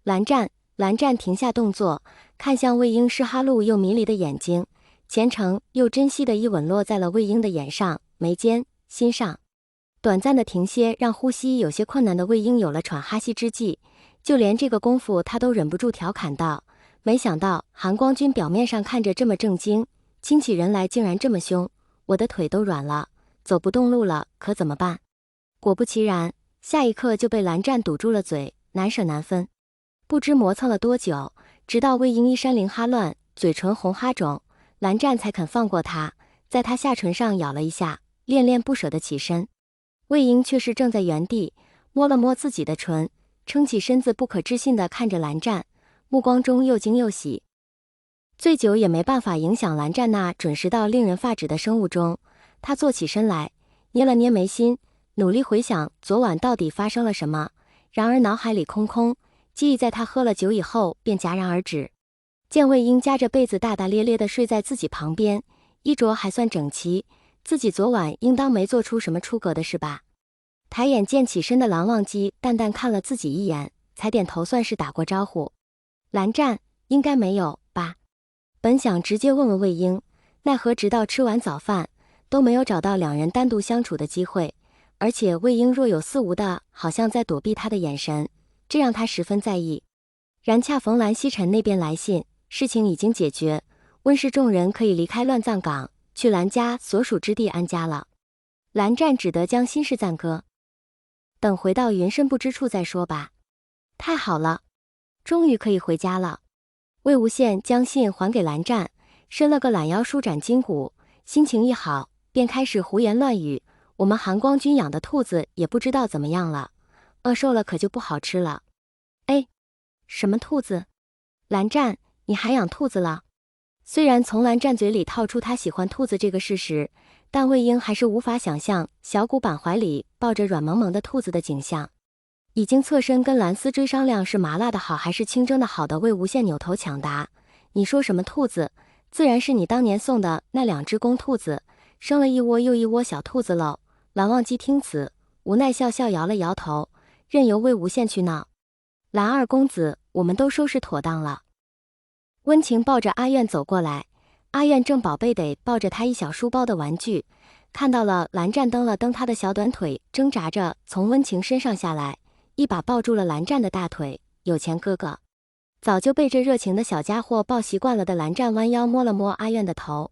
蓝湛停下动作，看向魏婴湿哈露又迷离的眼睛，虔诚又珍惜的一吻落在了魏婴的眼上、眉间、心上。短暂的停歇让呼吸有些困难的魏婴有了喘哈息之际，就连这个功夫他都忍不住调侃道：“没想到韩光君表面上看着这么正经，亲起人来竟然这么凶，我的腿都软了，走不动路了，可怎么办？”果不其然，下一刻就被蓝湛堵住了嘴，难舍难分。不知磨蹭了多久，直到魏婴衣衫绫哈乱，嘴唇红哈肿，蓝湛才肯放过他，在他下唇上咬了一下，恋恋不舍地起身。魏婴却是正在原地，摸了摸自己的唇，撑起身子，不可置信地看着蓝湛，目光中又惊又喜。醉酒也没办法影响蓝湛那准时到令人发指的生物钟，他坐起身来，捏了捏眉心，努力回想昨晚到底发生了什么，然而脑海里空空，记忆在他喝了酒以后便戛然而止。见魏婴夹着被子大大咧咧地睡在自己旁边，衣着还算整齐，自己昨晚应当没做出什么出格的事吧。抬眼见起身的蓝忘机淡淡看了自己一眼，才点头算是打过招呼。蓝湛，应该没有吧？本想直接问问魏婴，奈何直到吃完早饭都没有找到两人单独相处的机会，而且魏婴若有似无的好像在躲避他的眼神，这让他十分在意。然恰逢蓝曦臣那边来信，事情已经解决，温氏众人可以离开乱葬岗，去蓝家所属之地安家了。蓝湛只得将心事暂搁，等回到云深不知处再说吧。太好了，终于可以回家了。魏无羡将信还给蓝湛，伸了个懒腰舒展筋骨，心情一好，便开始胡言乱语。我们韩光君养的兔子也不知道怎么样了，饿瘦了可就不好吃了。哎，什么兔子？蓝湛，你还养兔子了？虽然从蓝湛嘴里套出他喜欢兔子这个事实，但魏婴还是无法想象小古板怀里抱着软萌萌的兔子的景象。已经侧身跟蓝思追商量是麻辣的好还是清蒸的好的魏无羡扭头抢答：“你说什么兔子？自然是你当年送的那2只公兔子，生了一窝又一窝小兔子喽。”蓝忘机听此，无奈笑笑摇了摇头，任由魏无羡去闹。蓝二公子，我们都收拾妥当了。温情抱着阿苑走过来，阿苑正宝贝得抱着他一小书包的玩具，看到了蓝湛，蹬了蹬他的小短腿，挣扎着从温情身上下来，一把抱住了蓝湛的大腿。有钱哥哥。早就被这热情的小家伙抱习惯了的蓝湛弯腰摸了摸阿苑的头，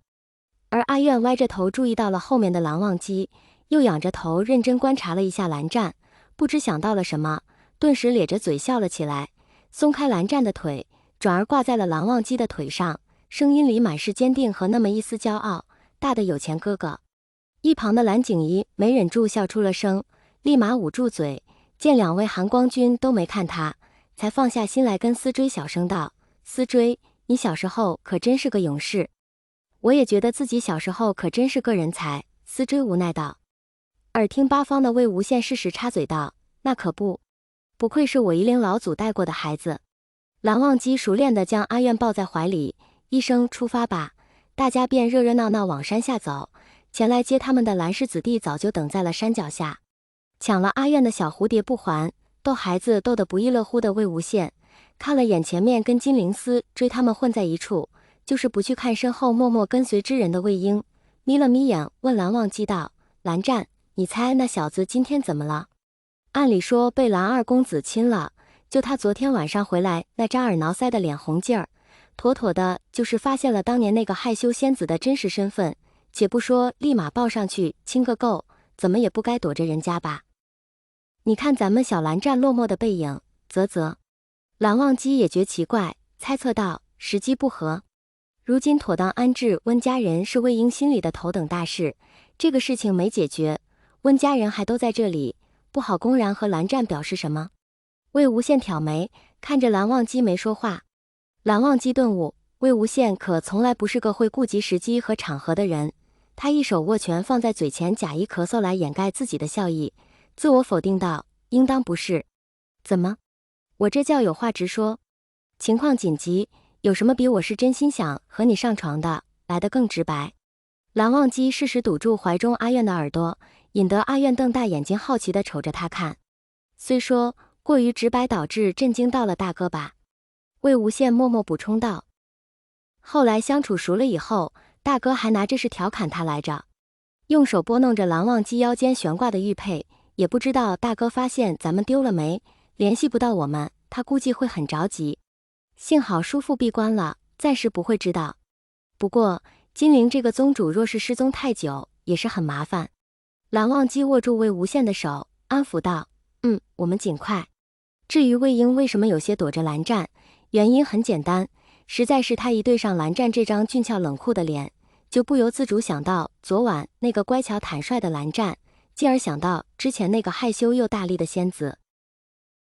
而阿苑歪着头注意到了后面的蓝忘机，又仰着头认真观察了一下蓝湛，不知想到了什么，顿时咧着嘴笑了起来，松开蓝湛的腿，转而挂在了蓝忘机的腿上，声音里满是坚定和那么一丝骄傲：“大的有钱哥哥。”一旁的蓝景怡没忍住笑出了声，立马捂住嘴，见2位韩光君都没看他，才放下心来跟思追小声道：“思追，你小时候可真是个勇士。”我也觉得自己小时候可真是个人才，思追无奈道。耳听八方的魏无羡适时插嘴道：“那可不，不愧是我夷陵老祖带过的孩子。”蓝忘机熟练地将阿苑抱在怀里，一声出发吧，大家便热热闹闹往山下走。前来接他们的蓝氏子弟早就等在了山脚下，抢了阿苑的小蝴蝶不还，逗孩子逗得不亦乐乎的魏无羡，看了眼前面跟金灵司追他们混在一处，就是不去看身后默默跟随之人的魏婴，眯了眯眼问蓝忘机道：“蓝湛，你猜那小子今天怎么了？”按理说被蓝二公子亲了，就他昨天晚上回来那扎耳挠腮的脸红劲儿，妥妥的就是发现了当年那个害羞仙子的真实身份，且不说立马抱上去亲个够，怎么也不该躲着人家吧。你看咱们小蓝湛落寞的背影，啧。蓝忘机也觉奇怪，猜测道：“时机不合。如今妥当安置温家人是魏婴心里的头等大事，这个事情没解决，温家人还都在这里，不好公然和蓝湛表示什么。”魏无羡挑眉看着蓝忘机没说话。蓝忘机顿悟，魏无羡可从来不是个会顾及时机和场合的人，他一手握拳放在嘴前，假意咳嗽来掩盖自己的笑意，自我否定道：“应当不是。怎么？我这叫有话直说，情况紧急，有什么比我是真心想和你上床的来得更直白？”蓝忘机适时堵住怀中阿苑的耳朵，引得阿苑瞪大眼睛好奇地瞅着他看。虽说过于直白导致震惊到了大哥吧。魏无羡默默补充道。后来相处熟了以后，大哥还拿这事调侃他来着，用手拨弄着蓝忘机腰间悬挂的玉佩，也不知道大哥发现咱们丢了没，联系不到我们，他估计会很着急。幸好叔父闭关了，暂时不会知道。不过金陵这个宗主若是失踪太久，也是很麻烦。蓝忘机握住魏无羡的手，安抚道：我们尽快。至于魏婴为什么有些躲着蓝湛，原因很简单，实在是他一对上蓝湛这张俊俏冷酷的脸，就不由自主想到昨晚那个乖巧坦率的蓝湛，进而想到之前那个害羞又大力的仙子。